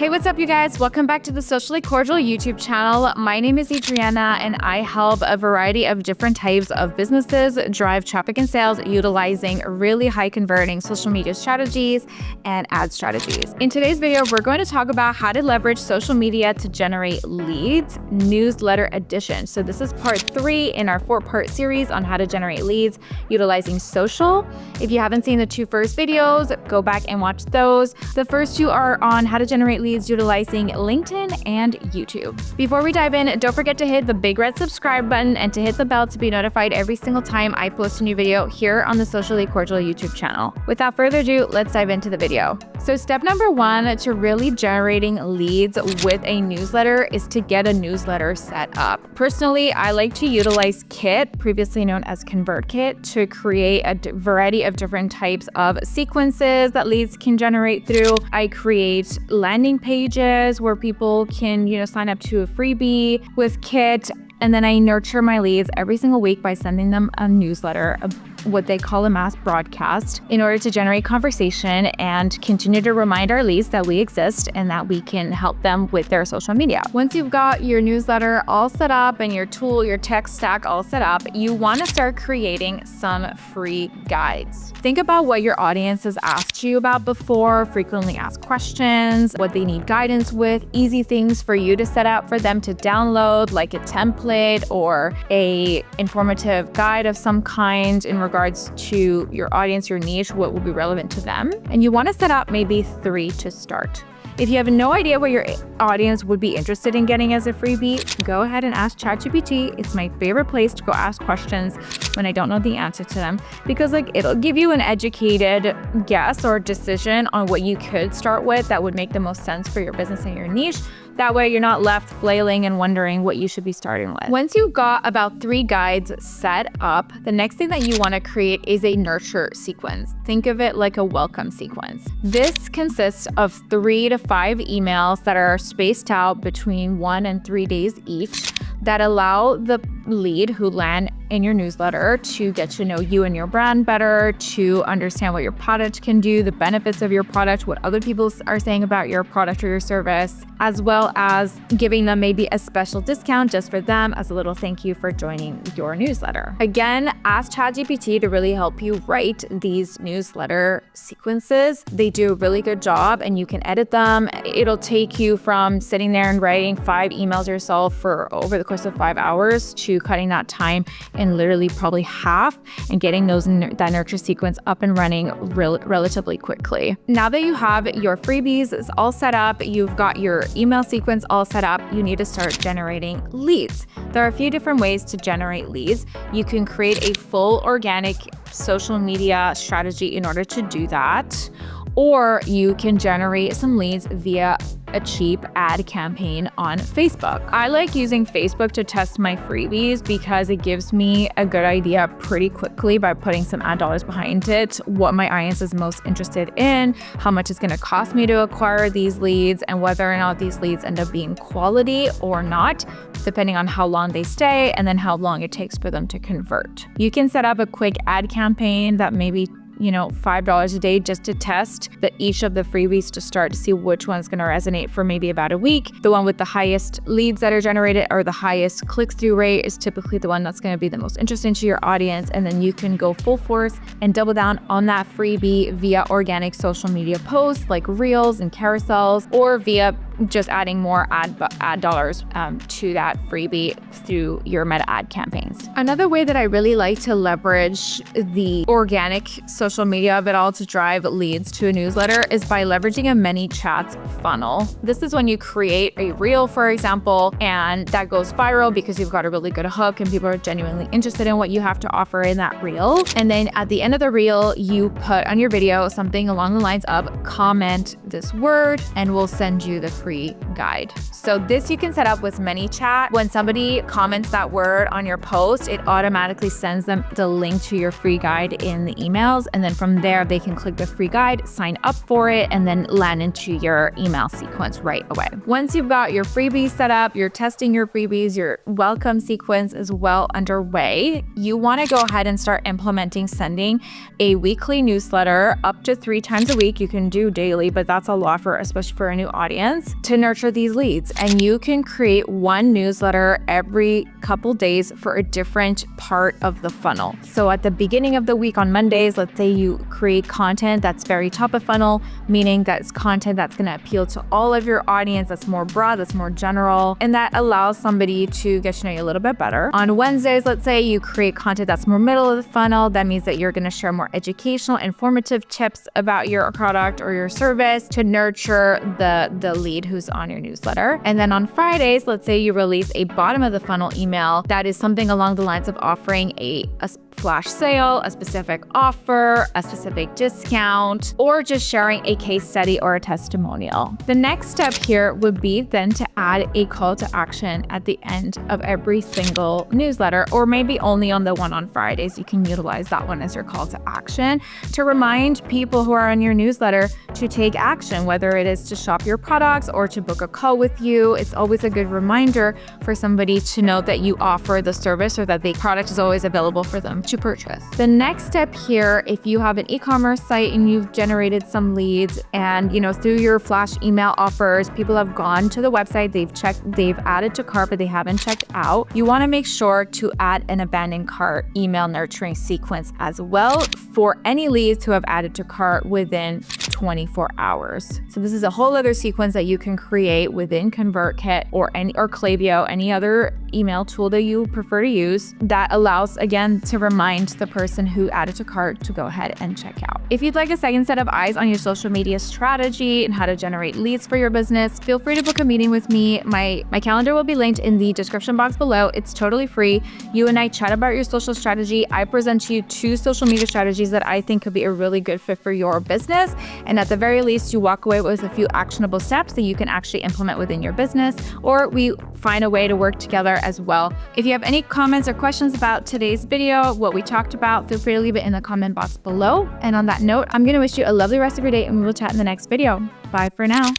Hey, what's up, you guys? Welcome back to the Socially Cordial YouTube channel. My name is Adrianna, and I help a variety of different types of businesses drive traffic and sales utilizing really high converting social media strategies and ad strategies. In today's video, we're going to talk about how to leverage social media to generate leads, newsletter edition. So this is part 3 in our 4-part series on how to generate leads utilizing social. If you haven't seen the 2 first videos, go back and watch those. The first 2 are on how to generate leads utilizing LinkedIn and YouTube. Before we dive in, don't forget to hit the big red subscribe button and to hit the bell to be notified every single time I post a new video here on the Socially Cordial YouTube channel. Without further ado, let's dive into the video. So step number 1 to really generating leads with a newsletter is to get a newsletter set up. Personally, I like to utilize Kit, previously known as ConvertKit, to create a variety of different types of sequences that leads can generate through. I create landing pages where people can, sign up to a freebie with Kit. And then I nurture my leads every single week by sending them a newsletter, what they call a mass broadcast, in order to generate conversation and continue to remind our leads that we exist and that we can help them with their social media. Once you've got your newsletter all set up and your tool, your tech stack all set up, you want to start creating some free guides. Think about what your audience has asked you about before, frequently asked questions, what they need guidance with, easy things for you to set up for them to download, like a template or a informative guide of some kind in regards to your audience, your niche, what will be relevant to them. And you want to set up maybe 3 to start. If you have no idea what your audience would be interested in getting as a freebie, go ahead and ask ChatGPT. It's my favorite place to go ask questions when I don't know the answer to them, because it'll give you an educated guess or decision on what you could start with that would make the most sense for your business and your niche. That way you're not left flailing and wondering what you should be starting with. Once you've got about 3 guides set up, the next thing that you want to create is a nurture sequence. Think of it like a welcome sequence. This consists of 3 to 5 emails that are spaced out between 1 and 3 days each that allow the lead who land in your newsletter to get to know you and your brand better, to understand what your product can do, the benefits of your product, what other people are saying about your product or your service, as well as giving them maybe a special discount just for them as a little thank you for joining your newsletter. Again, ask ChatGPT to really help you write these newsletter sequences. They do a really good job and you can edit them. It'll take you from sitting there and writing 5 emails yourself for over the course of 5 hours to cutting that time in literally probably half and getting that nurture sequence up and running relatively quickly. Now that you have your freebies all set up, you've got your email sequence all set up, you need to start generating leads. There are a few different ways to generate leads. You can create a full organic social media strategy in order to do that, or you can generate some leads via a cheap ad campaign on Facebook. I like using Facebook to test my freebies because it gives me a good idea pretty quickly by putting some ad dollars behind it, what my audience is most interested in, how much it's going to cost me to acquire these leads, and whether or not these leads end up being quality or not, depending on how long they stay and then how long it takes for them to convert. You can set up a quick ad campaign that maybe $5 a day just to test each of the freebies to start to see which one's going to resonate for maybe about a week. The one with the highest leads that are generated or the highest click-through rate is typically the one that's going to be the most interesting to your audience. And then you can go full force and double down on that freebie via organic social media posts like reels and carousels, or via just adding more ad dollars to that freebie through your meta ad campaigns. Another way that I really like to leverage the organic social media of it all to drive leads to a newsletter is by leveraging a ManyChats funnel. This is when you create a reel, for example, and that goes viral because you've got a really good hook and people are genuinely interested in what you have to offer in that reel. And then at the end of the reel, you put on your video something along the lines of comment this word and we'll send you the free free guide. So this you can set up with ManyChat. When somebody comments that word on your post, it automatically sends them the link to your free guide in the emails. And then from there, they can click the free guide, sign up for it, and then land into your email sequence right away. Once you've got your freebies set up, you're testing your freebies, your welcome sequence is well underway, you want to go ahead and start implementing sending a weekly newsletter up to 3 times a week. You can do daily, but that's a lot especially for a new audience, to nurture these leads. And you can create one newsletter every couple days for a different part of the funnel. So at the beginning of the week on Mondays, let's say you create content that's very top of funnel, meaning that's content that's going to appeal to all of your audience, that's more broad, that's more general, and that allows somebody to get to know you a little bit better. On Wednesdays, let's say you create content that's more middle of the funnel. That means that you're going to share more educational, informative tips about your product or your service to nurture the lead who's on your newsletter. And then on Fridays, let's say you release a bottom of the funnel email that is something along the lines of offering a flash sale, a specific offer, a specific discount, or just sharing a case study or a testimonial. The next step here would be then to add a call to action at the end of every single newsletter, or maybe only on the one on Fridays. You can utilize that one as your call to action to remind people who are on your newsletter to take action, whether it is to shop your products or to book a call with you. It's always a good reminder for somebody to know that you offer the service or that the product is always available for them to purchase. The next step here, if you have an e-commerce site and you've generated some leads and, through your flash email offers, people have gone to the website, they've added to cart, but they haven't checked out. You want to make sure to add an abandoned cart email nurturing sequence as well for any leads who have added to cart within 24 hours. So this is a whole other sequence that you can create within ConvertKit or Klaviyo, any other email tool that you prefer to use, that allows, again, to remind the person who added to cart to go ahead and check out. If you'd like a second set of eyes on your social media strategy and how to generate leads for your business, feel free to book a meeting with me. My calendar will be linked in the description box below. It's totally free. You and I chat about your social strategy. I present to you 2 social media strategies that I think could be a really good fit for your business. And at the very least, you walk away with a few actionable steps that you can actually implement within your business, or we find a way to work together as well. If you have any comments or questions about today's video, what we talked about, feel free to leave it in the comment box below. And on that note, I'm going to wish you a lovely rest of your day, and we will chat in the next video. Bye for now.